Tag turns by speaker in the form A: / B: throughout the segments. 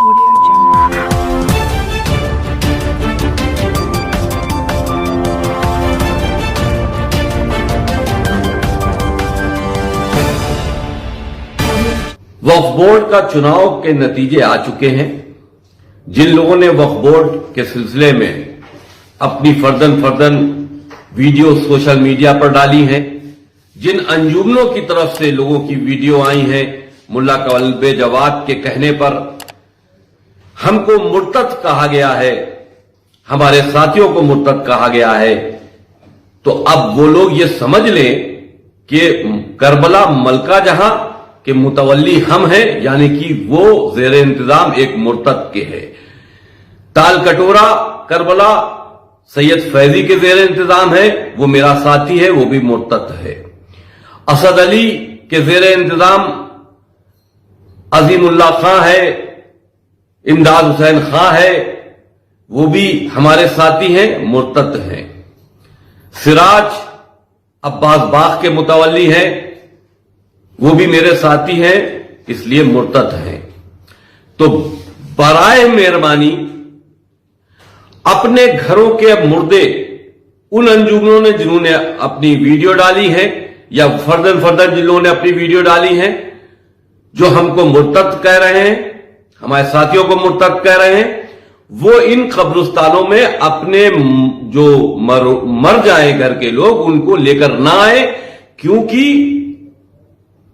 A: वक्फ board का चुनाव के नतीजे आ चुके हैं। जिन लोगों ने वक्फ बोर्ड के सिलसिले में अपनी फर्दन वीडियो सोशल मीडिया पर डाली हैं, जिन अंजुमनों की तरफ से लोगों की वीडियो आई हैं, मुल्ला कल्बे जवाद के कहने पर हमको मुर्तद कहा गया है, हमारे साथियों को मुर्तद कहा गया है, तो अब वो लोग ये समझ लें कि करबला मलका जहां के मुतवल्ली हम हैं, यानी कि वो जेर इंतजाम एक मुर्तद के है। ताल कटोरा करबला सैयद फैजी के जेर इंतजाम है, वो मेरा साथी है, वो भी मुर्तद है। असद अली के जेर इंतजाम अजीमुल्लाह खां है, इमदाद हुसैन खां है, वो भी हमारे साथी हैं, मुर्तद हैं। सिराज अब्बास बाग के मुतवल्ली हैं, वो भी मेरे साथी हैं, इसलिए मुर्तद हैं। तो बराए मेहरबानी अपने घरों के मुर्दे उन अंजुमनों ने जिन्होंने अपनी वीडियो डाली है या फर्दन जिन लोगों ने अपनी वीडियो डाली है, जो हमको मुर्तद कह रहे हैं, हमारे साथियों को मुर्तद कह रहे हैं, वो इन कब्रिस्तानों में अपने जो मर जाए घर के लोग उनको लेकर ना आए, क्योंकि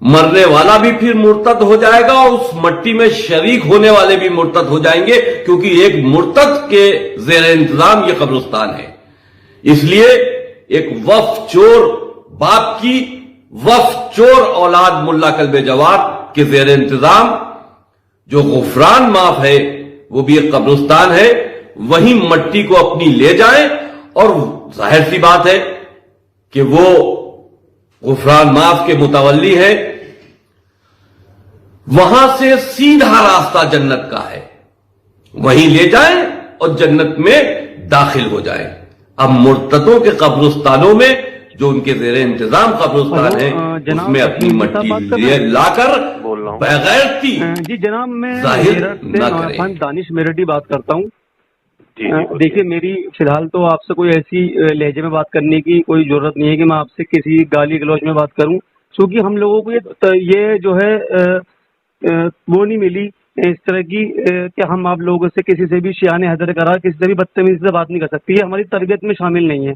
A: मरने वाला भी फिर मुर्तद हो जाएगा और उस मट्टी में शरीक होने वाले भी मुर्तद हो जाएंगे, क्योंकि एक मुर्तद के जेर इंतजाम ये कब्रिस्तान है। इसलिए एक वफ चोर बाप की वफ चोर औलाद मुल्ला कल्बे जवाद के जेर इंतजाम जो गुफरान माफ है, वो भी एक कब्रिस्तान है, वहीं मट्टी को अपनी ले जाएं, और जाहिर सी बात है कि वो गुफरान माफ के मुतवल्ली है, वहां से सीधा रास्ता जन्नत का है, वहीं ले जाएं और जन्नत में दाखिल हो जाएं। अब मुर्तदों के कब्रिस्तानों में जो उनके जेर इंतजाम कब्रिस्तान है, उसमें अपनी मट्टी लाकर बगैरती
B: जी जनाब, मैं
A: जाहिर न करें।
B: दानिश मेरठी बात करता हूँ। देखिए, मेरी फिलहाल तो आपसे कोई ऐसी लहजे में बात करने की कोई जरूरत नहीं है कि मैं आपसे किसी गाली गलौज में बात करूं, क्योंकि हम लोगों को ये जो है वो नहीं मिली इस तरह की कि हम आप लोगों से किसी से भी शियाने हदर करा, किसी से भी बदतमीजी से बात नहीं कर सकती, ये हमारी तरबियत में शामिल नहीं है।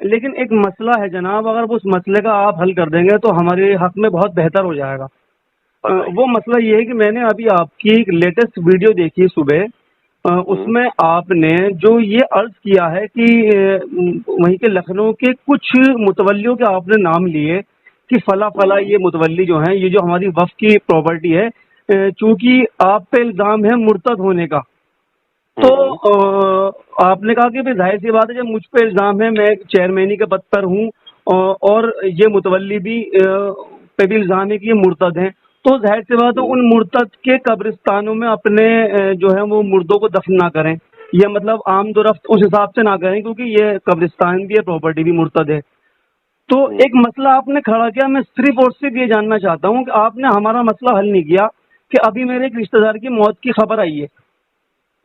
B: लेकिन एक मसला है जनाब, अगर वो उस मसले का आप हल कर देंगे तो हमारे हक में बहुत बेहतर हो जाएगा। वो मसला ये है कि मैंने अभी आपकी लेटेस्ट वीडियो देखी सुबह, उसमें आपने जो ये अर्ज किया है कि वहीं के लखनऊ के कुछ मुतवल्लियों के आपने नाम लिए कि फला ये मुतवल्ली जो हैं, ये जो हमारी वफ की प्रॉपर्टी है, चूंकि आप पे इल्जाम है मुर्तद होने का, तो आपने कहा कि जाहिर सी बात है जब मुझ पे इल्जाम है, मैं चेयरमैनी के पद पर हूँ और ये मुतवल्ली भी पे भी इल्जाम है कि ये मुर्तद हैं, तो जाहिर सी बात है उन मुर्तद के कब्रिस्तानों में अपने जो है वो मुर्दों को दफन ना करें, या मतलब आमदोरफ्त उस हिसाब से ना करें, क्योंकि ये कब्रिस्तान भी है, प्रॉपर्टी भी मुर्तद है। तो एक मसला आपने खड़ा किया, मैं सिर्फ और सिर्फ ये जानना चाहता हूँ कि आपने हमारा मसला हल नहीं किया कि अभी मेरे एक रिश्तेदार की मौत की खबर आई है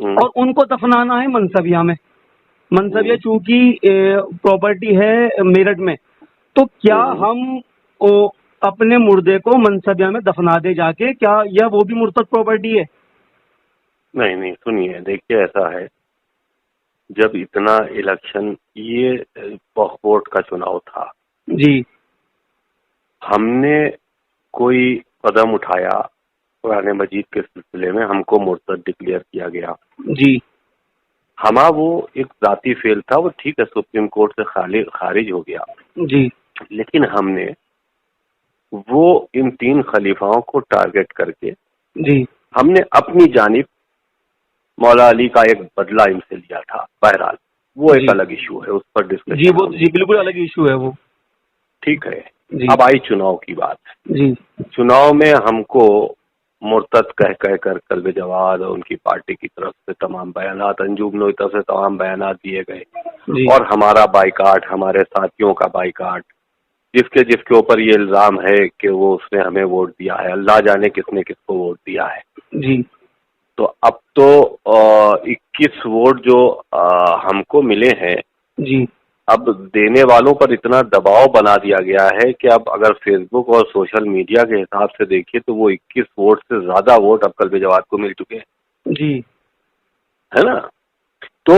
B: और उनको दफनाना है मनसबिया में। मनसबिया चूंकि प्रॉपर्टी है मेरठ में, तो क्या हम अपने मुर्दे को मनसबिया में दफना दे जाके, क्या यह वो भी मुर्तद प्रॉपर्टी है?
C: नहीं, सुनिए, देखिए ऐसा है, जब इतना इलेक्शन, ये वक्फ बोर्ड का चुनाव था
B: जी,
C: हमने कोई कदम उठाया कुरान मजीद के सिलसिले में, हमको मुर्तद डिक्लेयर किया गया
B: जी।
C: हमारा वो एक जाती फेल था, वो ठीक है, सुप्रीम कोर्ट से खारिज हो गया
B: जी,
C: लेकिन हमने वो इन 3 खलीफाओं को टारगेट करके
B: जी,
C: हमने अपनी जानिब मौला अली का एक बदला इनसे लिया था। बहरहाल वो एक अलग इशू है, उस पर डिस्कशन
B: जी, वो जी बिल्कुल अलग इशू है वो, ठीक
C: है। अब आई चुनाव की बात
B: जी।
C: चुनाव में हमको मुर्तद कह कर कल्बे जवाद और उनकी पार्टी की तरफ से तमाम बयानात, अंजुमनों की तरफ से तमाम बयानात दिए गए और हमारा बाइकाट, हमारे साथियों का बाइकाट, जिसके ऊपर ये इल्जाम है कि वो उसने हमें वोट दिया है, अल्लाह जाने किसने किसको वोट दिया है
B: जी।
C: تو اب تو 21 ووٹ جو ہم کو ملے ہیں
B: جی
C: اب دینے والوں پر اتنا دباؤ بنا دیا گیا ہے کہ اب اگر فیس بک اور سوشل میڈیا کے حساب سے دیکھیے تو وہ 21 ووٹ سے زیادہ ووٹ اب قلب جواد کو مل چکے ہیں
B: جی
C: ہے نا. تو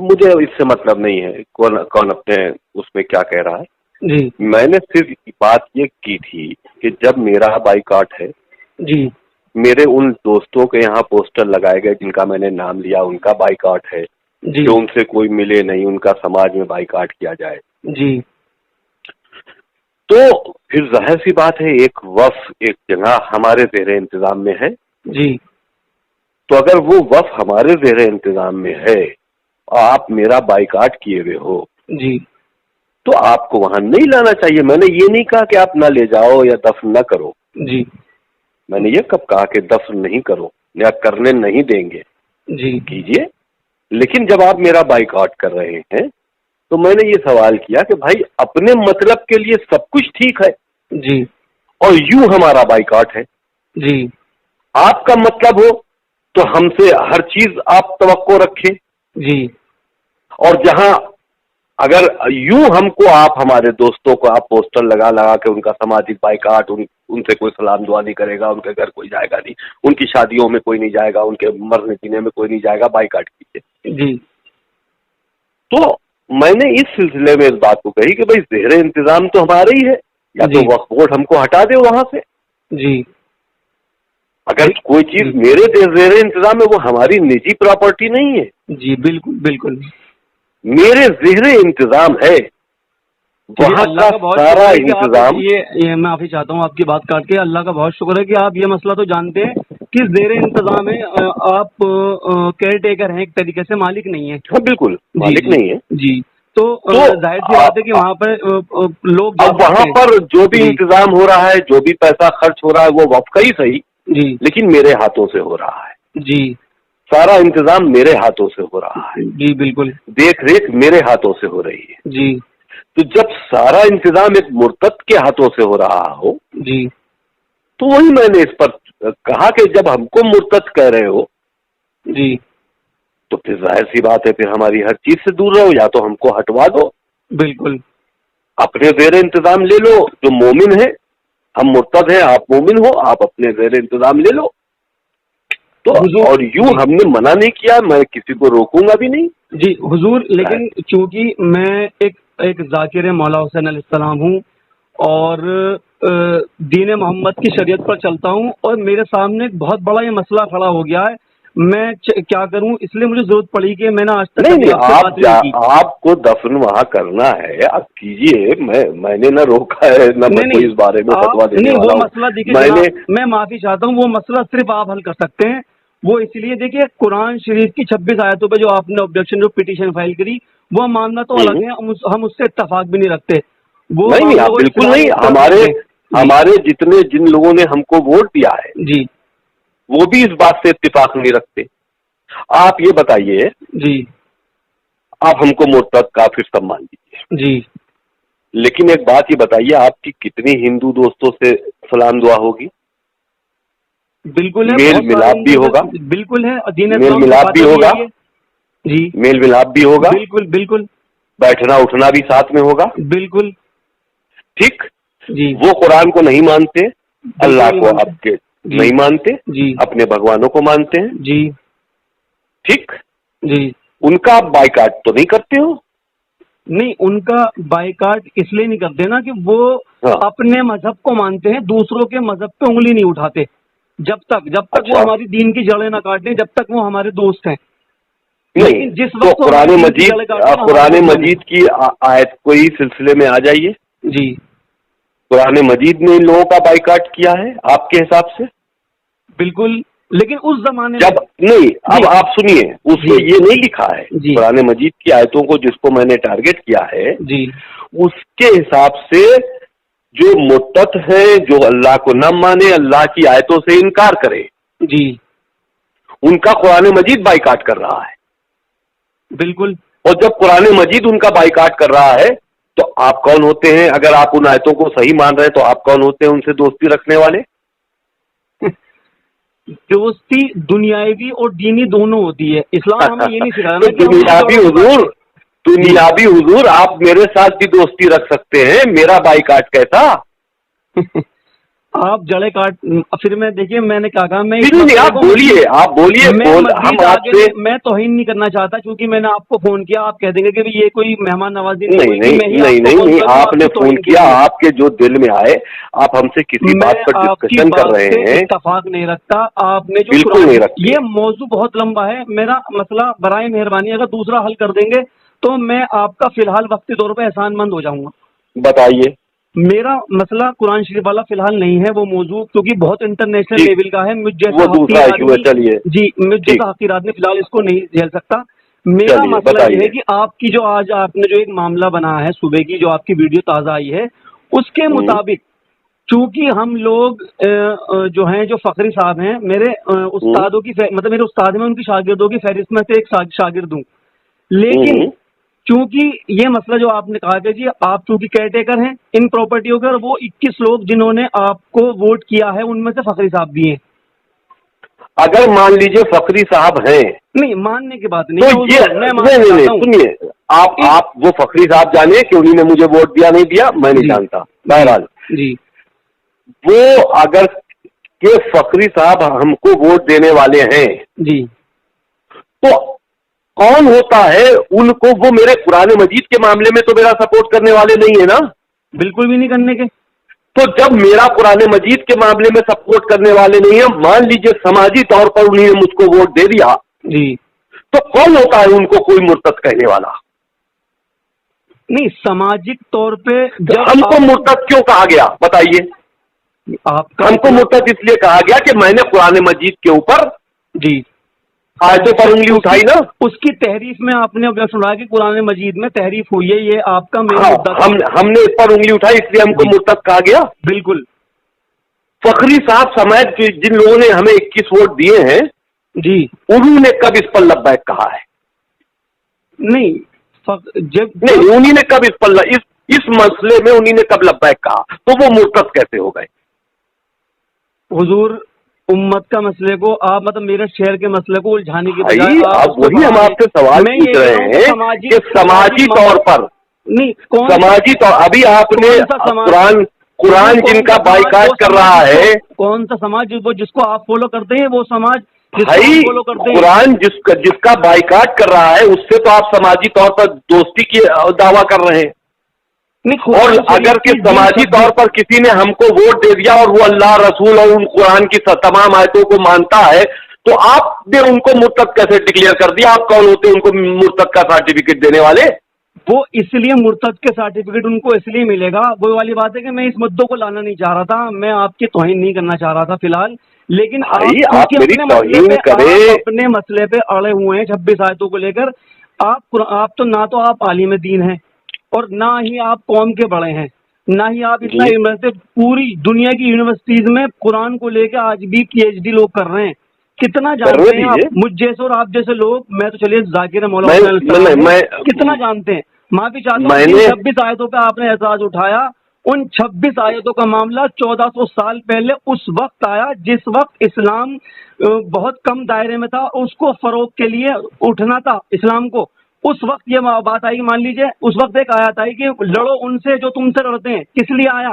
C: مجھے اس سے مطلب نہیں ہے کون اپنے اس میں کیا کہہ رہا ہے.
B: جی
C: میں نے صرف بات یہ کی تھی کہ جب میرا بائیکاٹ ہے
B: جی
C: میرے ان دوستوں کے یہاں پوسٹر لگائے گئے جن کا میں نے نام لیا ان کا بائیکاٹ ہے
B: جی
C: جو ان سے کوئی ملے نہیں ان کا سماج میں بائیکاٹ کیا جائے.
B: جی
C: تو پھر ظاہر سی بات ہے ایک وقف ایک جگہ ہمارے زیر انتظام میں ہے.
B: جی
C: تو اگر وہ وقف ہمارے زیر انتظام میں ہے اور آپ میرا بائیکاٹ کیے ہوئے ہو
B: جی
C: تو آپ کو وہاں نہیں لانا چاہیے. میں نے یہ نہیں کہا کہ آپ نہ لے جاؤ یا دفن نہ کرو.
B: جی
C: میں نے یہ کب کہا کہ دفن نہیں کرو یا کرنے نہیں دیں گے.
B: جی
C: کیجئے. لیکن جب آپ میرا بائیکاٹ کر رہے ہیں تو میں نے یہ سوال کیا کہ بھائی اپنے مطلب کے لیے سب کچھ ٹھیک ہے
B: جی
C: اور یوں ہمارا بائیکاٹ ہے.
B: جی
C: آپ کا مطلب ہو تو ہم سے ہر چیز آپ توقع رکھیں.
B: جی
C: اور جہاں اگر یوں ہم کو آپ ہمارے دوستوں کو آپ پوسٹر لگا لگا کے ان کا سماجک بائیکاٹ ان سے کوئی سلام دعا نہیں کرے گا ان کے گھر کوئی جائے گا نہیں ان کی شادیوں میں کوئی نہیں جائے گا ان کے مرنے جینے میں کوئی نہیں جائے گا بائیکاٹ کیجیے.
B: جی
C: تو میں نے اس سلسلے میں اس بات کو کہی کہ بھائی زیر انتظام تو ہمارا ہی ہے یا تو وقف بورڈ ہم کو ہٹا دے وہاں سے.
B: جی
C: اگر کوئی چیز میرے زیر انتظام ہے وہ ہماری نجی پراپرٹی نہیں ہے.
B: جی بالکل بالکل
C: میرے زیر انتظام ہے وہاں کا سارا انتظام.
B: یہ میں معافی چاہتا ہوں آپ کی بات کاٹ کے. اللہ کا بہت شکر ہے کہ آپ یہ مسئلہ تو جانتے ہیں کہ زیر انتظام ہے آپ کیئر ٹیکر ہیں ایک طریقے سے مالک نہیں ہے.
C: ہاں بالکل مالک نہیں ہے.
B: جی تو ظاہر سی بات ہے کہ وہاں پر لوگ
C: اب وہاں پر جو بھی انتظام ہو رہا ہے جو بھی پیسہ خرچ ہو رہا ہے وہ وقف کا ہی صحیح
B: جی
C: لیکن میرے ہاتھوں سے ہو رہا ہے.
B: جی
C: سارا انتظام میرے ہاتھوں سے ہو رہا ہے.
B: جی بالکل
C: دیکھ ریکھ میرے ہاتھوں سے ہو رہی ہے.
B: جی
C: تو جب سارا انتظام ایک مرتد کے ہاتھوں سے ہو رہا ہو
B: جی
C: تو وہی میں نے اس پر کہا کہ جب ہم کو مرتد کہہ رہے ہو
B: جی
C: تو پھر ظاہر سی بات ہے پھر ہماری ہر چیز سے دور رہو یا تو ہم کو ہٹوا دو.
B: بالکل
C: اپنے زیر انتظام لے لو جو مومن ہے ہم مرتد ہیں آپ مومن ہو آپ اپنے زیر انتظام لے لو. تو اور یوں ہم نے منع نہیں کیا میں کسی کو روکوں گا بھی نہیں.
B: جی حضور لیکن چونکہ میں ایک ذاکر مولا حسین علیہ السلام ہوں اور دین محمد کی شریعت پر چلتا ہوں اور میرے سامنے ایک بہت بڑا یہ مسئلہ کھڑا ہو گیا ہے. میں کیا کروں اس لیے مجھے ضرورت پڑی کہ میں نے آج تک
C: نہیں آپ کو دفن وہاں کرنا ہے آپ کیجئے. میں نے نہ روکا ہے نہ میں کوئی اس بارے میں فتویٰ دینے والا ہوں.
B: وہ مسئلہ دیکھیے میں معافی چاہتا ہوں وہ مسئلہ صرف آپ حل کر سکتے ہیں. وہ اس لیے دیکھیے قرآن شریف کی 26 آیتوں پہ جو آپ نے آبجیکشن جو پٹیشن فائل کری وہ ماننا تو الگ ہے ہم اس سے اتفاق بھی نہیں رکھتے. وہ
C: نہیں بالکل نہیں. ہمارے جن لوگوں نے ہم کو ووٹ دیا ہے
B: جی
C: وہ بھی اس بات سے اتفاق نہیں رکھتے. آپ یہ بتائیے
B: جی
C: آپ ہم کو مرتد کافر سب مان لیجیے
B: جی
C: لیکن ایک بات یہ بتائیے آپ کی کتنی ہندو دوستوں سے سلام دعا ہوگی؟
B: بالکل ہے.
C: میل ملاپ بھی ہوگا.
B: بالکل ہے.
C: میل ملاپ بھی ہوگا.
B: جی
C: میل ملاپ بھی ہوگا.
B: بالکل بالکل.
C: بیٹھنا اٹھنا بھی ساتھ میں ہوگا.
B: بالکل
C: ٹھیک.
B: جی
C: وہ قرآن کو نہیں مانتے اللہ کو آپ کے نہیں مانتے
B: جی
C: اپنے بھگوانوں کو مانتے ہیں.
B: جی
C: ٹھیک.
B: جی
C: ان کا آپ بائیکاٹ تو نہیں کرتے ہو؟
B: نہیں ان کا بائیکاٹ اس لیے نہیں کرتے نا کہ وہ اپنے مذہب کو مانتے ہیں دوسروں کے مذہب پہ انگلی نہیں اٹھاتے جب تک وہ ہماری دین کی جڑیں نہ کاٹیں جب تک وہ ہمارے دوست ہیں.
C: نہیں
B: جس
C: تو
B: وقت
C: قرآن مجید کی آیت کو ہی سلسلے میں آ جائیے.
B: جی
C: قرآن مجید نے ان لوگوں کا بائیکاٹ کیا ہے آپ کے حساب سے؟
B: بالکل. لیکن اس زمانے
C: جب نہیں اب آپ سنیے اس میں یہ نہیں لکھا ہے قرآن مجید کی آیتوں کو جس کو میں نے ٹارگٹ کیا ہے
B: جی
C: اس کے حساب سے جو مرتد ہیں جو اللہ کو نہ مانے اللہ کی آیتوں سے انکار کرے
B: جی
C: ان کا قرآن مجید بائیکاٹ کر رہا ہے.
B: بالکل.
C: اور جب قرآن مجید ان کا بائیکاٹ کر رہا ہے تو آپ کون ہوتے ہیں؟ اگر آپ ان آیتوں کو صحیح مان رہے ہیں تو آپ کون ہوتے ہیں ان سے دوستی رکھنے والے؟
B: दोस्ती दुनियावी और दीनी दोनों होती है। इस्लाम हमें ये नहीं सिखाया ना कि
C: दुनियावी हुजूर आप मेरे साथ भी दोस्ती रख सकते हैं, मेरा बाइकाट कैसा?
B: आप जड़े काट, फिर मैं देखिए मैंने क्या कहा, मैं
C: आप बोलिए हम आपसे
B: मैं तौहीन नहीं करना चाहता, क्योंकि मैंने आपको फोन किया, आप कह देंगे कि ये कोई मेहमान नवाजी
C: नहीं, आपने फोन किया, आपके जो दिल में आए, आप हमसे किसी बात पर डिस्कशन कर रहे हैं।
B: इत्तेफाक नहीं रखता आपने, जो
C: बिल्कुल नहीं रखता।
B: ये मौजू बहुत लंबा है, मेरा मसला बराए मेहरबानी अगर दूसरा हल कर देंगे तो मैं आपका फिलहाल वक्ती तौर पर एहसानमंद हो जाऊंगा।
C: बताइए।
B: मेरा मसला कुरान शरीफ वाला फिलहाल नहीं है, वो मौजू क्योंकि बहुत इंटरनेशनल लेवल का है, मुझ जैसा हकीर आदमी फिलहाल इसको नहीं झेल सकता। मेरा मसला ये है कि आपकी जो आज आपने जो एक मामला बना है, सुबह की जो आपकी वीडियो ताज़ा आई है, उसके मुताबिक चूंकि हम लोग जो हैं, जो फखरी साहब हैं, मेरे उस्तादों की मतलब मेरे उस्ताद में उनकी शागिर्दों की फहरिस्त में से एक शागिर्द हूँ, लेकिन चूंकि ये मसला जो आपने कहा कि जी आप चूंकि केयर टेकर हैं इन प्रॉपर्टियों के, और वो 21 लोग जिन्होंने आपको वोट किया है उनमें से फखरी साहब भी हैं।
C: अगर मान लीजिए फखरी साहब हैं, नहीं
B: मानने की बात नहीं,
C: तो ये सुनिए, आप वो फखरी साहब जाने कि उन्होंने मुझे वोट दिया नहीं दिया, मैं नहीं जानता। बहरहाल
B: जी,
C: वो अगर के फखरी साहब हमको वोट देने वाले हैं
B: जी,
C: तो कौन होता है उनको? वो मेरे कुरान मजीद के मामले में तो मेरा सपोर्ट करने वाले नहीं है ना,
B: बिल्कुल भी नहीं करने के।
C: तो जब मेरा कुरान मजीद के मामले में सपोर्ट करने वाले नहीं है, मान लीजिए समाजी तौर पर उन्होंने मुझको वोट दे दिया
B: जी,
C: तो कौन होता है उनको कोई मुर्तद कहने वाला?
B: नहीं, सामाजिक तौर पे
C: जब हमको मुर्तद क्यों कहा गया बताइए? हमको मुर्तद इसलिए कहा गया कि मैंने कुरान मजीद के ऊपर
B: जी
C: आयतों पर उंगली उठाई ना।
B: उसकी तहरीफ में आपने अब सुना कि कुरान मजीद में तहरीफ हुई है, ये आपका मेरा मुद्दा।
C: हमने इस पर उंगली उठाई इसलिए हमको मुर्तद कहा गया।
B: बिल्कुल।
C: फखरी साहब समेत जिन लोगों ने हमें 21 वोट दिए हैं
B: जी,
C: उन्होंने कब इस पर लब्बैक कहा है?
B: नहीं,
C: उन्हीं ने कब इस पर इस मसले में उन्हीं ने कब लब्बैक कहा? तो वो मुर्तद कैसे हो गए?
B: हुजूर, उम्मत का मसले को आप मतलब मेरे शहर के मसले को उलझाने की बजाय
C: वही हम आपसे सवाल पूछ रहे हैं कि समाजी तौर पर
B: नहीं,
C: समाजी तौर अभी आपने कुरान जिनका बाइकाट कर रहा है,
B: कौन सा समाज वो जिसको आप फॉलो करते हैं, वो समाज
C: भाई कुरान जिसका बाइकाट कर रहा है उससे तो आप समाजी तौर पर दोस्ती की दावा कर रहे हैं। और अगर कि समाजी तौर पर किसी ने हमको वोट दे दिया और वो अल्लाह रसूल और उन कुरान की तमाम आयतों को मानता है, तो आपने उनको मुर्तद कैसे डिक्लेयर कर दिया? आप कौन होते उनको मुर्तद का सर्टिफिकेट देने वाले?
B: वो इसलिए मुर्तद के सर्टिफिकेट उनको इसलिए मिलेगा, वो वाली बात है कि मैं इस मुद्दों को लाना नहीं चाह रहा था, मैं आपकी तौहीन नहीं करना चाह रहा था फिलहाल, लेकिन आप अपने मसले पे अड़े हुए हैं 26 आयतों को लेकर। आप तो ना तो आप आलिम दीन हैं और ना ही आप कौम के बड़े हैं, ना ही आप इतना यूनिवर्सिटी, पूरी दुनिया की यूनिवर्सिटीज में कुरान को लेकर आज भी PhD लोग कर रहे हैं। कितना जानते हैं आप? मुझ जैसे और आप जैसे लोग, मैं तो चलिए जाकिर मौलाना कितना जानते हैं? माफी चाहता हूँ, 26 आयतों पे आपने एतराज उठाया, उन 26 आयतों का मामला 1400 साल पहले उस वक्त आया जिस वक्त इस्लाम बहुत कम दायरे में था, उसको फरोग के लिए उठना था इस्लाम को। उस वक्त ये बात आई, मान लीजिए उस वक्त एक आयत आई कि लड़ो उनसे जो तुमसे लड़ते हैं। किस लिए आया?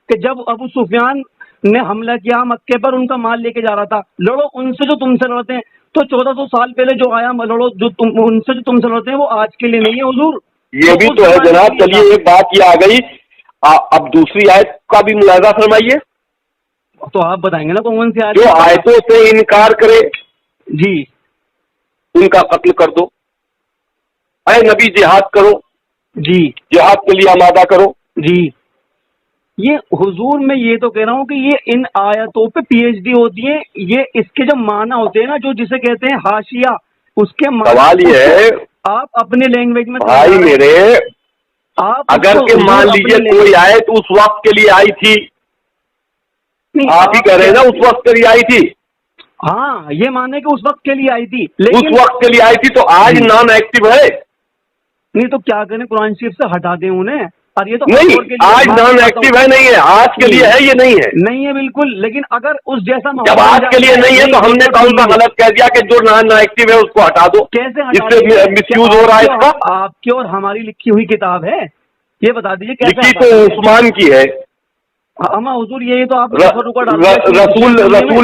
B: कि जब अबू सुफियान ने हमला किया मक्के पर, उनका माल लेके जा रहा था, लड़ो उनसे जो तुमसे लड़ते हैं। तो 1400 साल पहले जो आया, लड़ो उनसे जो तुमसे लड़ते हैं, वो आज के लिए नहीं है हुजूर।
C: ये भी तो है जनाब। चलिए एक बात ये आ गई, अब दूसरी आयत का भी मुलाजा फरमाइए।
B: तो आप बताएंगे ना कौन सी आयत?
C: जो आयतों से इनकार करे
B: जी,
C: उनका कत्ल कर दो। ऐ नबी जिहाद करो
B: जी,
C: जिहाद के लिए आमादा करो
B: जी। ये हुजूर मैं ये तो कह रहा हूँ कि ये इन आयतों पे PhD होती है, ये इसके जो माना होते हैं ना, जो जिसे कहते हैं हाशिया, उसके
C: सवाल ये है
B: आप अपने लैंग्वेज में
C: भाई मेरे, आप अगर के मान लीजिए कोई आयत उस वक्त के लिए आई थी, आप ही कह रहे हैं ना उस वक्त के लिए आई थी।
B: हाँ, ये माने कि उस वक्त के लिए आई थी,
C: लेकिन उस वक्त के लिए आई थी तो आज नॉन एक्टिव है।
B: नहीं तो क्या करें, कुरान शरीफ से हटा दें उन्हें। और ये तो
C: نہیں آج نان ایکٹیو ہے نہیں ہے, آج کے لیے ہے یہ نہیں ہے,
B: نہیں ہے بالکل. لیکن اگر اس جیسا
C: جب آج کے لیے نہیں ہے تو ہم نے کون سا غلط کہہ دیا کہ جو نان ایکٹیو ہے اس کو ہٹا دو؟
B: کیسے
C: اس سے مس یوز ہو رہا ہے اس کا.
B: آپ کی اور ہماری لکھی ہوئی کتاب ہے, یہ بتا دیجیے کیسے.
C: لکھی تو عثمان کی ہے,
B: اما حضور یہی تو آپ
C: رسول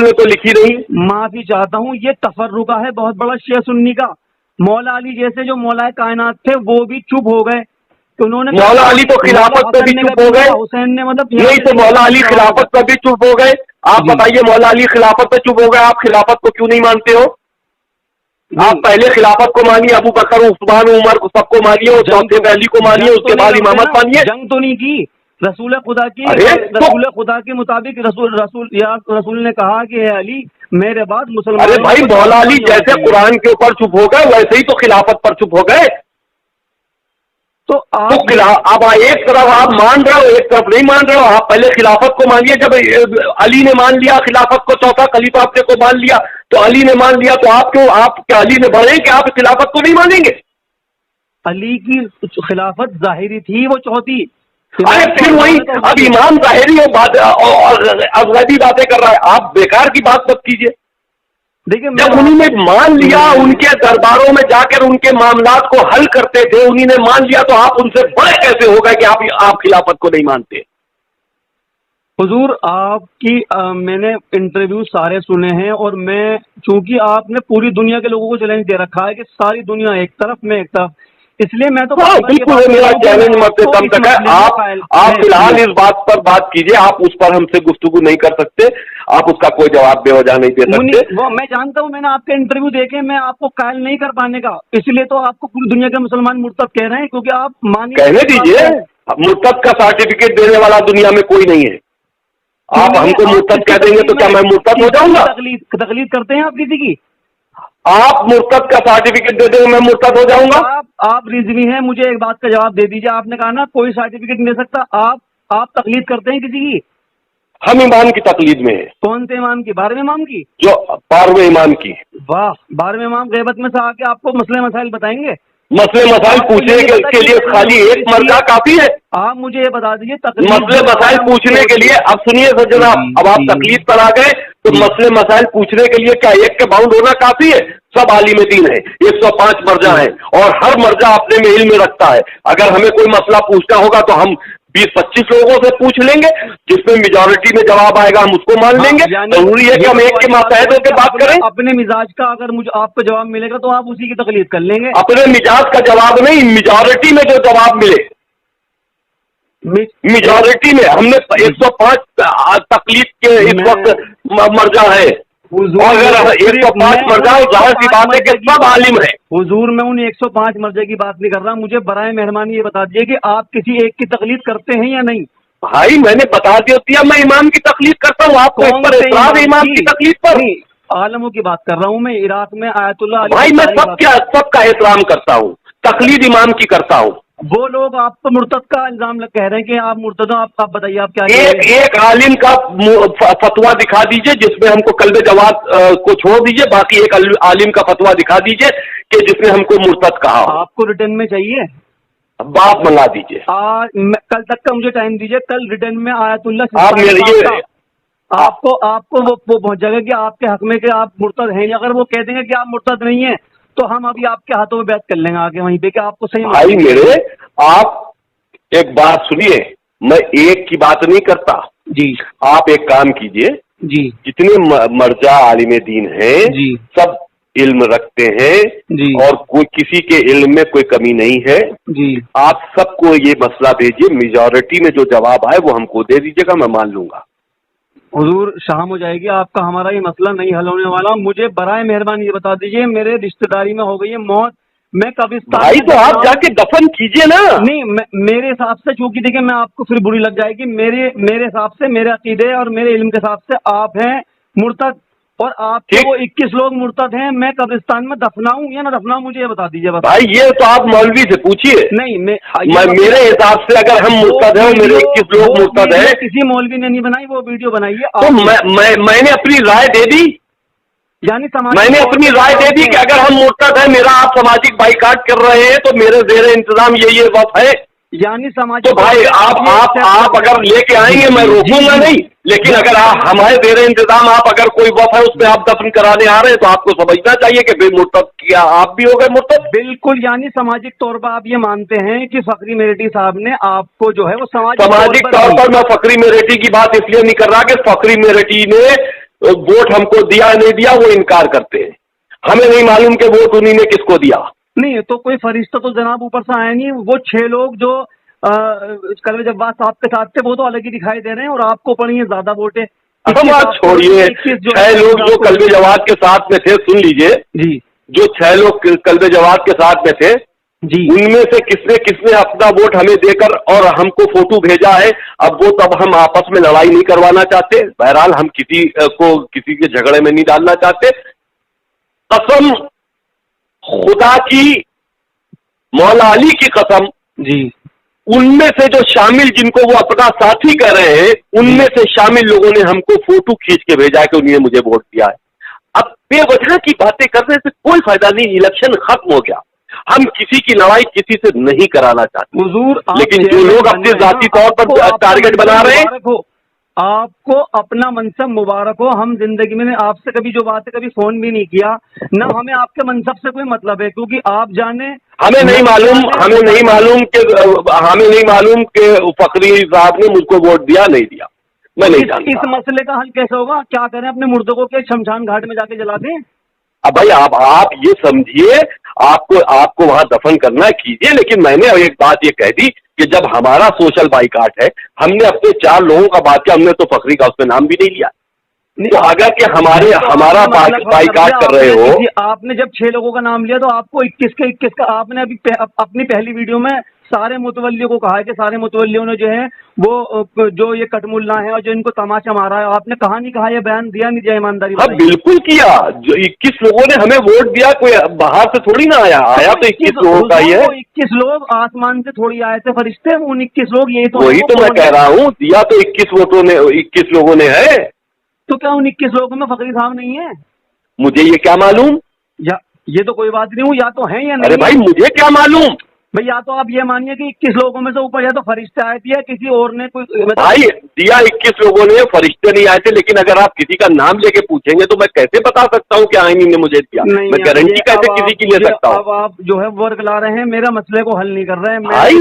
C: نے تو لکھی نہیں.
B: معافی چاہتا ہوں, یہ تفرقہ ہے بہت بڑا شیعہ سنی کا. مولا علی جیسے جو مولا کائنات تھے وہ بھی چپ ہو گئے. انہوں نے
C: مولا علی تو خلافت پہ بھی چپ ہو گئے.
B: حسین نے مطلب
C: نہیں تو مولا علی خلافت پہ بھی چپ ہو گئے. آپ بتائیے مولا علی خلافت پہ چپ ہو گئے, آپ خلافت کو کیوں نہیں مانتے ہو؟ آپ پہلے خلافت کو مانیے, ابو بکر عثمان عمر کو سب کو مانیے, اور چوتھے پہلی کو مانیے, اس کے بعد امامت مانیے.
B: جنگ تو نہیں کی رسول خدا کی, رسول خدا کے مطابق رسول نے کہا کہ اے علی میرے بعد مسلمان.
C: ارے بھائی مولا علی جیسے قرآن کے اوپر چپ ہو گئے ویسے ہی تو خلافت پر چپ ہو گئے.
B: تو
C: اب ایک طرف آپ مان رہے ہو, ایک طرف نہیں مان رہے ہو. آپ پہلے خلافت کو مانیے, جب علی نے مان لیا خلافت کو, چوتھا خلیفہ اپنے کو مان لیا تو علی نے مان لیا, تو آپ کیوں, آپ کیا علی نے بڑھے کہ آپ خلافت کو نہیں مانیں گے؟
B: علی کی خلافت ظاہری تھی, وہ چوتھی.
C: ارے پھر وہی اب امام ظاہری اور غیبی باتیں کر رہا ہے. آپ بیکار کی بات مت کیجیے.
B: دیکھیے
C: جب انہوں نے مان لیا, ان کے درباروں میں جا کر ان کے معاملات کو حل کرتے تھے, انہوں نے مان لیا, تو آپ ان سے بڑے کیسے ہو گئے کہ آپ خلافت کو نہیں مانتے؟
B: حضور آپ کی میں نے انٹرویو سارے سنے ہیں, اور میں چونکہ آپ نے پوری دنیا کے لوگوں کو چیلنج دے رکھا ہے کہ ساری دنیا ایک طرف میں ایک طرف, اس لیے میں تو
C: بالکل میرا چیلنج مت سے کم تک ہے. آپ فی الحال اس بات پر بات کیجیے, آپ اس پر ہم سے گفتگو نہیں کر سکتے, آپ اس کا کوئی جواب بے وجہ نہیں دے سکتے.
B: وہ میں جانتا ہوں, میں نے آپ کے انٹرویو دیکھے, میں آپ کو قائل نہیں کر پانے کا, اس لیے تو آپ کو پوری دنیا کے مسلمان مرتد کہہ رہے ہیں, کیونکہ آپ مانیے.
C: کہنے دیجیے, مرتد کا سرٹیفکیٹ دینے والا دنیا میں کوئی نہیں ہے. آپ ہم کو مرتد کہہ دیں گے تو کیا میں مرتد ہو جاؤں گا؟
B: تقلید کرتے ہیں آپ کسی کی؟
C: آپ مرتد کا سرٹیفکیٹ دے دیں, میں مرتد ہو جاؤں گا؟
B: آپ رضوی ہیں, مجھے ایک بات کا جواب دے دیجیے. آپ نے کہا نا کوئی سرٹیفکیٹ نہیں دے سکتا, آپ تقلید کرتے ہیں کسی کی؟
C: ہم امام کی تقلید میں ہیں.
B: کون سے امام کی؟ 12ویں امام کی؟
C: جو 12ویں امام کی.
B: واہ, 12ویں امام غیبت میں سے آ کے آپ کو مسئلے مسائل بتائیں گے.
C: مسئلے مسائل پوچھنے کے لیے خالی ایک مرجع کافی ہے.
B: آپ مجھے یہ بتا دیجیے
C: مسئلے مسائل پوچھنے کے لیے. اب سنیے سجنا, اب آپ تقلید پر آ گئے تو مسئلے مسائل پوچھنے کے لیے کیا ایک کے باؤنڈ ہونا کافی ہے؟ سب عالم دین ہے, 105 مرجع ہیں, اور ہر مرجع اپنے میں علم رکھتا ہے. اگر ہمیں کوئی مسئلہ پوچھنا ہوگا تو ہم 20-25 لوگوں سے پوچھ لیں گے, جس میں میجورٹی میں جواب آئے گا ہم اس کو مان لیں گے. ضروری ہے کہ ہم ایک کے ماتحت ہو کے بات کریں.
B: اپنے مزاج کا اگر مجھے آپ کو جواب ملے گا تو آپ اسی کی تقلید کر لیں گے.
C: اپنے مزاج کا جواب نہیں, میجورٹی میں جو جواب ملے, میجورٹی میں. ہم نے 105 تقلید کے اس وقت مرجع ہے, اور اگر 105 مرجع, ظاہر سی بات ہے کہ سب عالم ہے.
B: حضور میں ان 105 مرجع کی بات نہیں کر رہا, مجھے برائے مہربانی یہ بتا دیجیے کہ آپ کسی ایک کی تقلید کرتے ہیں یا نہیں؟
C: بھائی میں نے بتا دیا, میں امام کی تقلید کرتا ہوں. آپ کو اس پر اعتراض ہے امام کی تقلید پر؟
B: عالموں کی بات کر رہا ہوں میں. عراق میں آیت اللہ
C: بھائی میں سب کا احترام کرتا ہوں, تقلید امام کی کرتا ہوں.
B: وہ لوگ آپ کو مرتد کا الزام کہہ رہے ہیں کہ آپ مرتد ہو. آپ بتائیے آپ کیا
C: ایک عالم کا فتویٰ دکھا دیجئے جس میں ہم کو قلب جواد کو چھوڑ دیجئے, باقی ایک عالم کا فتویٰ دکھا دیجئے کہ جس نے ہم کو مرتد کہا. آپ
B: کو ریٹرن میں چاہیے,
C: بات منگا دیجئے.
B: کل تک کا مجھے ٹائم دیجئے, کل ریٹرن میں آیت اللہ آپ کو وہ پہنچ جائے گا کہ آپ کے حق میں کہ آپ مرتد ہیں. اگر وہ کہہ دیں گے کہ آپ مرتد نہیں ہیں تو ہم ابھی آپ کے ہاتھوں میں بیعت کر لیں گے آگے وہیں پہ کہ آپ کو صحیح.
C: بھائی میرے, آپ ایک بات سنیے, میں ایک کی بات نہیں کرتا.
B: جی
C: آپ ایک کام کیجئے,
B: جی
C: جتنے مرجع عالم دین ہیں
B: جی
C: سب علم رکھتے ہیں
B: جی, اور
C: کوئی کسی کے علم میں کوئی کمی نہیں ہے
B: جی.
C: آپ سب کو یہ مسئلہ بھیجیے, میجورٹی میں جو جواب آئے وہ ہم کو دے دیجیے گا, میں مان لوں گا.
B: حضور شام ہو جائے گی, آپ کا ہمارا یہ مسئلہ نہیں حل ہونے والا. مجھے برائے مہربانی یہ بتا دیجیے, میرے رشتہ داری میں ہو گئی ہے موت, میں قبرستان.
C: بھائی تو آپ جا کے دفن کیجیے نا. نہیں,
B: میرے حساب سے, چونکہ دیکھیں میں آپ کو پھر بری لگ جائے گی, میرے حساب سے, میرے عقیدے اور میرے علم کے حساب سے آپ ہیں مرتد, اور آپ کے وہ 21 لوگ مرتد ہیں. میں قبرستان میں دفناؤں یا نہ دفناؤں, مجھے یہ بتا دیجیے. بھائی
C: یہ تو آپ مولوی سے پوچھیے.
B: نہیں,
C: میرے حساب سے اگر ہم مرتد ہیں, میرے 21 لوگ مرتد ہیں.
B: کسی مولوی نے نہیں بنائی, وہ ویڈیو بنائیے.
C: تو میں نے اپنی رائے دے دی,
B: یعنی
C: میں نے اپنی رائے دے دی کہ اگر ہم مرتد ہیں, میرا آپ سماجک بائیکاٹ کر رہے ہیں, تو میرے زیر انتظام یہ وقف ہے
B: यानी समाज
C: तो भाई आप अगर लेके आएंगे मैं रोकूंगा नहीं, लेकिन अगर आप हमारे दे रहे इंतजाम, आप अगर कोई वफ है उस पर आप दफन कराने आ रहे हैं तो आपको समझना चाहिए कि भाई मुर्तद किया, आप भी हो गए मुर्तद।
B: बिल्कुल, यानी सामाजिक तौर पर आप ये मानते हैं कि फकरी मेरठी साहब ने आपको जो है वो
C: सामाजिक तौर पर मैं फकरी मेरठी की बात इसलिए नहीं कर रहा कि फकरी मेरठी ने वोट हमको दिया नहीं दिया, वो इनकार करते हैं। हमें नहीं मालूम कि वोट उन्हीं ने किसको दिया।
B: नहीं तो कोई फरिश्ता तो जनाब ऊपर से आया नहीं। वो 6 लोग जो कल जब बात आपके साथ थे वो तो अलग ही दिखाई दे रहे हैं, और आपको पड़ी है ज्यादा वोट है।
C: बात छोड़िए, 6 लोग जो कल्बे जवाद के साथ में थे, सुन लीजिए
B: जी,
C: जो 6 लोग कल्बे जवाद के साथ में थे
B: जी,
C: उनमें से किसने अपना वोट हमें देकर और हमको फोटो भेजा है। अब वो तब हम आपस में लड़ाई नहीं करवाना चाहते, बहरहाल हम किसी को किसी के झगड़े में नहीं डालना चाहते। कसम खुदा की, मौला अली की कसम जी, उनमें से जो शामिल जिनको वो अपना साथी कर रहे हैं, उनमें से शामिल लोगों ने हमको फोटो खींच के भेजा है कि उन्होंने मुझे वोट दिया है। अब बेवजह की बातें करने से कोई फायदा नहीं, इलेक्शन खत्म हो गया। हम किसी की लड़ाई किसी से नहीं कराना चाहते,
B: हुजूर,
C: लेकिन जो लोग अपने जाती तौर पर टारगेट बना रहे हैं,
B: आपको अपना मनसब मुबारक हो। हम जिंदगी में आपसे कभी जो बात है कभी फोन भी नहीं किया, ना हमें आपके मनसब से कोई मतलब है, क्योंकि आप जाने
C: हमें नहीं मालूम कि फकरी साहब ने मुझको वोट दिया नहीं दिया, मैं नहीं जानता।
B: इस मसले का हल कैसे होगा? क्या करें, अपने मुर्दों को क्या शमशान घाट में जाके जला दें?
C: अब भाई आप ये समझिए, आपको वहां दफन करना कीजिए, लेकिन मैंने एक बात ये कह दी कि जब हमारा सोशल बाइकाट है, हमने अपने 4 लोगों का बात किया, हमने तो फकरी का उसमें नाम भी नहीं लिया। तो अगर कि हमारा बाइकाट कर रहे हो,
B: आपने जब 6 लोगों का नाम लिया तो आपको 21 का आपने अभी अपनी पहली वीडियो में सारे मुतवल्लियों को कहा है कि सारे मुतवल्लियों ने जो है वो जो ये कटमुल्ला है और जो इनको तमाशा मारा है, आपने कहा नहीं कहा, ये बयान दिया नहीं दिया? ईमानदारी
C: अब बिल्कुल किया। जो 21 लोगों ने हमें वोट दिया, कोई बाहर से थोड़ी ना आया तो 21 लोगों का ही है।
B: 21 लोग आसमान से थोड़ी आए थे फरिश्ते, उन 21 लोग यही तो,
C: वही तो मैं कह रहा हूँ, दिया तो 21 लोगों ने है।
B: तो क्या उन 21 लोगों में फकरी साहब नहीं है?
C: मुझे ये क्या मालूम,
B: या ये तो कोई बात नहीं हूँ, या तो है या नहीं।
C: अरे भाई मुझे क्या मालूम
B: भाई, या तो आप ये मानिए कि 21 लोगों में से ऊपर या तो फरिश्ते आए थे या किसी और ने कोई
C: भाई दिया 21 लोगों ने, फरिश्ते नहीं आए थे। लेकिन अगर आप किसी का नाम लेके पूछेंगे तो मैं कैसे बता सकता हूँ कि आईनी ने मुझे दिया? मैं गारंटी कैसे किसी की ले सकता हूँ?
B: अब आप जो है वर्क ला रहे हैं, मेरा मसले को हल नहीं कर रहे हैं।
C: भाई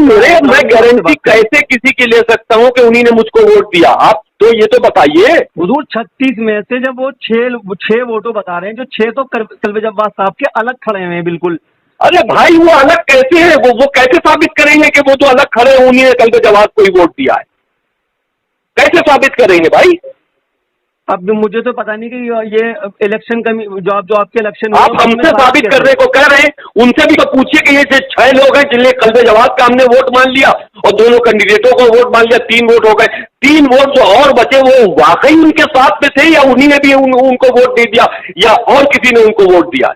C: मैं गारंटी कैसे किसी की ले सकता हूँ कि उन्हीं ने मुझको वोट दिया? आप तो ये तो बताइए।
B: हुजूर, 36 में से जब वो 6 वोटों बता रहे हैं, जो 6 तो कल्बे जवाद साहब के अलग खड़े हुए हैं बिल्कुल।
C: अरे भाई वो अलग कैसे है? वो कैसे साबित करेंगे कि वो तो अलग खड़े हैं, उन्हीं ने कल्बे जवाद को ही वोट दिया है? कैसे साबित करेंगे भाई?
B: अब मुझे तो पता नहीं कि ये इलेक्शन जो आपके इलेक्शन,
C: आप हमसे साबित करने को कह रहे हैं, उनसे भी तो पूछिए कि ये 6 लोग हैं जिन्हें कल्बे जवाद का हमने वोट मान लिया और दोनों कैंडिडेटों को वोट मान लिया, 3 वोट हो गए। 3 वोट जो और बचे वो वाकई उनके साथ में थे या उन्हीं ने भी उनको वोट दे दिया या और किसी ने उनको वोट दिया?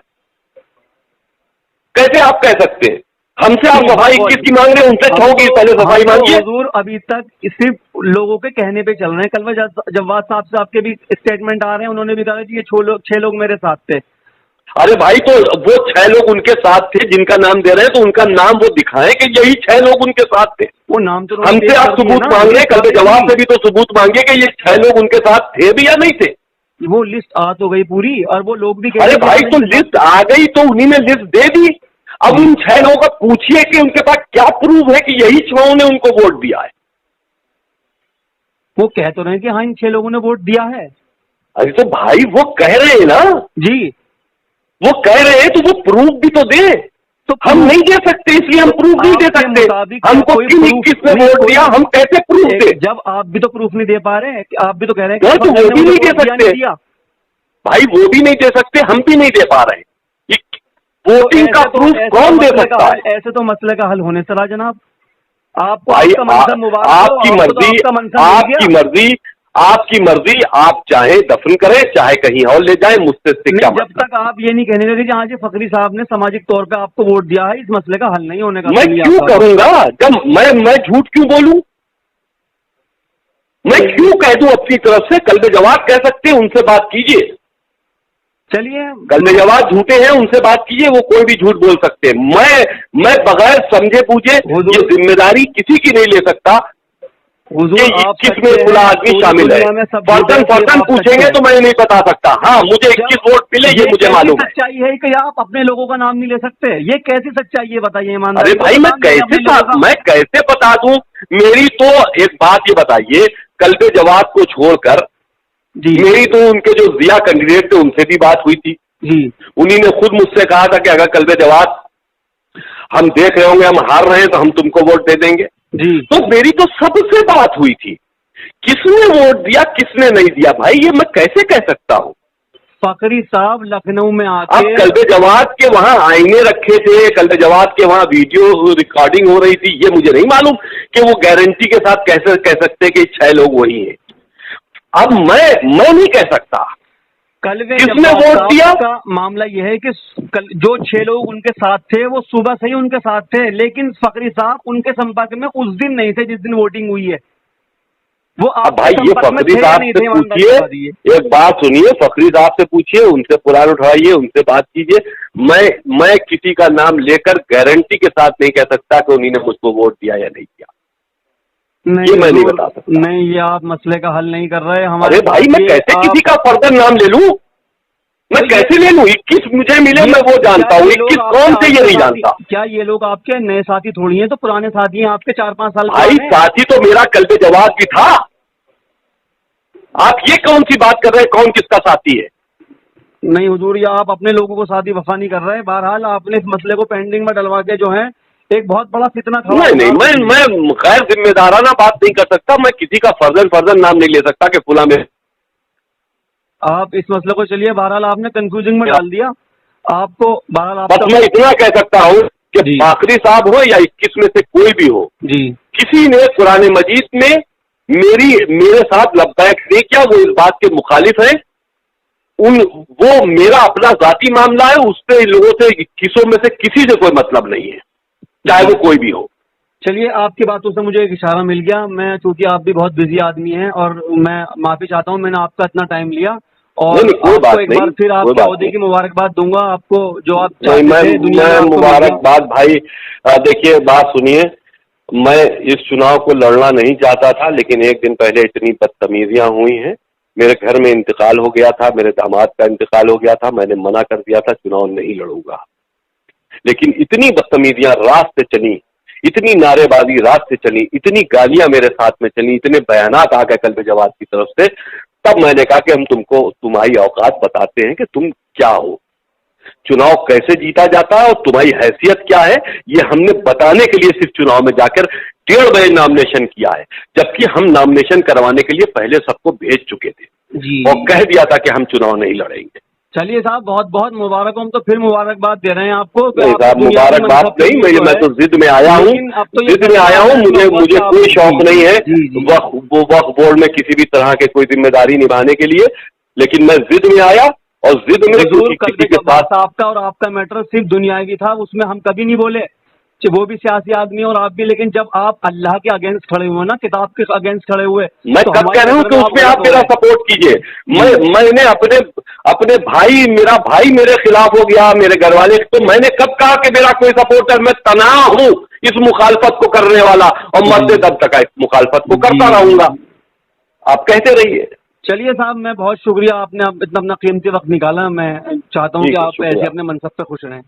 C: कैसे आप कह सकते हैं? हमसे आप सफाई किसकी मांग रहे हैं? उनसे कहोगे पहले सफाई मांगिए।
B: हुजूर, अभी तक सिर्फ लोगों के कहने पे चल रहे हैं। कल जवाद साहब से आपके भी स्टेटमेंट आ रहे हैं, उन्होंने भी कहा कि ये 6 लोग मेरे साथ थे।
C: अरे भाई तो वो 6 लोग उनके साथ थे जिनका नाम दे रहे हैं, तो उनका नाम वो दिखाएं कि यही 6 लोग उनके साथ थे।
B: वो नाम तो
C: हमसे आप सबूत मांग रहे हैं, कल जवाब से भी तो सबूत मांगिए कि ये 6 लोग उनके साथ थे भी या नहीं थे।
B: वो लिस्ट आ तो गई पूरी, और वो लोग भी
C: अरे भाई तो लिस्ट आ गई तो उन्हीं ने लिस्ट दे दी। अब उन 6 लोगों का पूछिए कि उनके पास क्या प्रूफ है कि यही 6 ने उनको वोट दिया है।
B: वो कह तो रहे हैं कि हाँ इन 6 लोगों ने वोट दिया है।
C: अरे तो भाई वो कह रहे हैं ना
B: जी,
C: वो कह रहे हैं तो वो प्रूफ भी तो दे। तो हम नहीं दे सकते, इसलिए हम प्रूफ नहीं दे सकते। हमको किन 21 ने वोट दिया, हम कैसे प्रूफ दे?
B: जब आप भी तो प्रूफ नहीं दे पा रहे हैं, आप भी तो कह रहे हैं
C: तो वो भी नहीं दे सकते भाई, वो भी नहीं दे सकते, हम भी नहीं दे पा रहे। वोटिंग का प्रूफ कौन दे सकता है?
B: ऐसे तो मसले का हल होने चला जनाब। आपको
C: भाई
B: आपकी
C: मर्जी, आपकी मर्जी। आप चाहे दफन करें, चाहे कहीं और ले जाएं, मुझसे क्या?
B: जब तक आप ये नहीं कहने लगे कि हाँ जी फकरी साहब ने सामाजिक तौर पे आपको वोट दिया है, इस मसले का हल नहीं होने का।
C: मैं क्यों करूंगा? जब मैं झूठ क्यों बोलूं? मैं क्यों कह दूं अपनी तरफ से? कल्बे जवाब कह सकते हैं, उनसे बात कीजिए।
B: चलिए,
C: कल्बे जवाद झूठे हैं, उनसे बात कीजिए, वो कोई भी झूठ बोल सकते हैं। मैं बगैर समझे पूछे ये जिम्मेदारी किसी की नहीं ले सकता कि किसमें खुला आदमी शामिल है। फर्दन पूछेंगे तो मैं नहीं बता सकता। हाँ, मुझे 21 वोट मिले, ये मुझे मालूम है।
B: सच्चाई है कि आप अपने लोगों का नाम नहीं ले सकते? ये कैसी सच्चाई है बताइए ईमानदारी।
C: अरे भाई, मैं कैसे बता दूं? मेरी तो एक बात ये बताइए, कल्बे जवाद को छोड़कर मेरी तो उनके जो जिया कैंडिडेट थे उनसे भी बात हुई थी
B: जी।
C: उन्हीं ने खुद मुझसे कहा था कि अगर कल्बे जवाद हम देख रहे होंगे, हम हार रहे हैं तो हम तुमको वोट दे देंगे
B: जी।
C: तो मेरी तो सबसे बात हुई थी। किसने वोट दिया, किसने नहीं दिया, भाई ये मैं कैसे कह सकता हूँ?
B: फकरी साहब लखनऊ में आके,
C: अब कल्बे जवाद के वहां आईने रखे थे, कल्बे जवाद के वहां वीडियो रिकॉर्डिंग हो रही थी, ये मुझे नहीं मालूम कि वो गारंटी के साथ कैसे कह सकते कि 6 लोग वही हैं। अब मैं नहीं कह सकता
B: कल्बे
C: किसने वोट दिया।
B: का मामला यह है कि जो 6 लोग उनके साथ थे वो सुबह से ही उनके साथ थे, लेकिन फकरी साहब उनके संपर्क में उस दिन नहीं थे जिस दिन वोटिंग हुई है। वो आप
C: भाई ये फकरी साहब से पूछिए, एक बात सुनिए, फकरी साहब से पूछिए, उनसे पुराण उठाइए, उनसे बात कीजिए। मैं किसी का नाम लेकर गारंटी के साथ नहीं कह सकता कि उन्हीं ने मुझको वोट दिया या नहीं दिया।
B: नहीं,
C: ये मैं नहीं बता सकता।
B: नहीं, ये आप मसले का हल नहीं कर रहे हमारे।
C: अरे भाई, मैं कैसे किसी का फर्दर नाम ले लूं? मैं कैसे ले लूं? 21 मुझे मिले, मैं वो जानता हूँ, 21 कौन से ये नहीं जानता।
B: क्या ये लोग आपके नए साथी थोड़ी हैं? तो पुराने साथी हैं आपके, 4-5 साल
C: भाई साथी तो मेरा कल्बे जवाद भी था। आप ये कौन सी बात कर रहे हैं, कौन किसका साथी है?
B: नहीं हुजूर, ये आप अपने लोगों को शादी वफा नहीं कर रहे। बहरहाल आपने इस मसले को पेंडिंग में डलवा के जो है एक बहुत बड़ा फितना था।
C: नहीं, मैं गैर जिम्मेदाराना बात नहीं कर सकता। मैं किसी का फर्जन नाम नहीं ले सकता कि फुला में।
B: आप इस मसले को, चलिए बहरहाल आपने कंफ्यूजन में डाल दिया आपको। बहरहाल
C: बस मैं इतना कह सकता हूँ कि फाखरी साहब हो या 21 में से कोई भी हो
B: जी,
C: किसी ने कुरान मजीद में मेरे साथ लब्बैक नहीं किया, वो इस बात के मुखालिफ है। वो मेरा अपना जाती मामला है, उस पर इन लोगों से 21 में से किसी से कोई मतलब नहीं है, चाहे वो कोई भी हो।
B: चलिए, आपकी बातों से मुझे एक इशारा मिल गया। मैं, चूंकि आप भी बहुत बिजी आदमी हैं और मैं माफी चाहता हूं, मैंने आपका इतना टाइम लिया और आपको एक बार फिर आपके अहदे की मुबारकबाद दूंगा आपको, जो आप
C: मैं मुबारकबाद भाई। देखिए, बात सुनिए, मैं इस चुनाव को लड़ना नहीं चाहता था, लेकिन एक दिन पहले इतनी बदतमीजियां हुई हैं। मेरे घर में इंतकाल हो गया था, मेरे दामाद का इंतकाल हो गया था, मैंने मना कर दिया था चुनाव नहीं लड़ूंगा। लेकिन इतनी बदतमीजियां रात से चली, इतनी नारेबाजी रात से चली, इतनी गालियां मेरे साथ में चली, इतने बयानात आ गए कल्बे जवाद की तरफ से, तब मैंने कहा कि हम तुमको तुम्हारी औकात बताते हैं कि तुम क्या हो, चुनाव कैसे जीता जाता है और तुम्हारी हैसियत क्या है। ये हमने बताने के लिए सिर्फ चुनाव में जाकर 1.5 बजे नामिनेशन किया है, जबकि हम नामिनेशन करवाने के लिए पहले सबको भेज चुके थे
B: जी, और
C: कह दिया था कि हम चुनाव नहीं लड़ेंगे।
B: चलिए साहब, बहुत बहुत मुबारक हो। हम तो फिर मुबारकबाद दे रहे हैं आपको।
C: मुबारकबाद नहीं, मैं तो जिद में आया हूँ, मुझे कोई शौक नहीं है वक्फ बोर्ड में किसी भी तरह के कोई जिम्मेदारी निभाने के लिए, लेकिन मैं जिद में आया और जिद में किसी के साथ।
B: आपका और आपका मैटर सिर्फ दुनियावी था, उसमें हम कभी नहीं बोले, वो भी सियासी आदमी और आप भी, लेकिन जब आप अल्लाह के अगेंस्ट खड़े हुए ना, किताब के अगेंस्ट खड़े हुए,
C: मैं तो कब कह रहा हूँ कि उसमें आप मेरा सपोर्ट कीजिए। मैंने अपने भाई, मेरा भाई मेरे खिलाफ हो गया, मेरे घर वाले, तो मैंने कब कहा कि मेरा कोई सपोर्टर, मैं तना हूँ इस मुखालफत को करने वाला और मरते दम तक इस मुखालफत को करता रहूंगा। आप कहते रहिए।
B: चलिए साहब, मैं बहुत शुक्रिया, आपने इतना अपना कीमती वक्त निकाला। मैं चाहता हूँ कि आप ऐसे अपने मनसब पे खुश रहें।